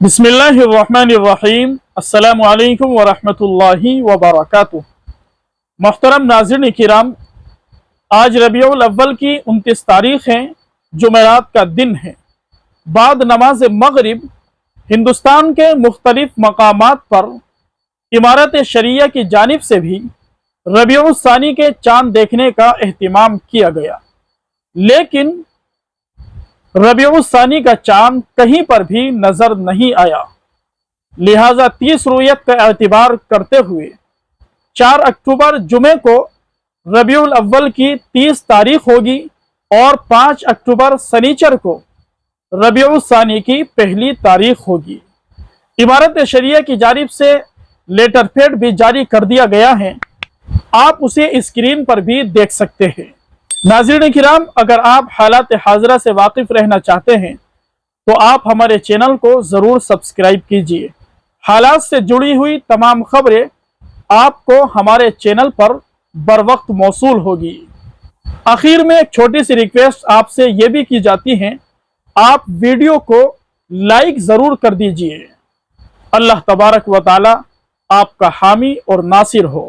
बिस्मिल्लाहिर्रहमानिर्रहीम। अस्सलामु अलैकुम वरहमतुल्लाहि वबरकातुह। मोहतरम नाज़रीन किराम, आज रबीउल अव्वल की 29 तारीख है, जुमेरात का दिन है। बाद नमाज मगरिब हिंदुस्तान के मुख्तलिफ मकामात पर इमारत शरिया की जानिब से भी रबीउल सानी के चांद देखने का एहतिमाम किया गया, लेकिन रबीउल सानी का चांद कहीं पर भी नजर नहीं आया। लिहाजा 30 रुयत का एतबार करते हुए 4 अक्टूबर जुमे को रबीउल अव्वल की 30 तारीख होगी और 5 अक्टूबर सनीचर को रबीउल सानी की पहली तारीख होगी। इमारत शरिया की जानिब से लेटर पैड भी जारी कर दिया गया है, आप उसे स्क्रीन पर भी देख सकते हैं। नाज़रीन किराम, अगर आप हालात हाज़िरा से वाकिफ रहना चाहते हैं तो आप हमारे चैनल को ज़रूर सब्सक्राइब कीजिए। हालात से जुड़ी हुई तमाम खबरें आपको हमारे चैनल पर बर वक्त मौसूल होगी। आखिर में एक छोटी सी रिक्वेस्ट आपसे ये भी की जाती है, आप वीडियो को लाइक ज़रूर कर दीजिए। अल्लाह तबारक व तआला आपका हामी और नासिर हो।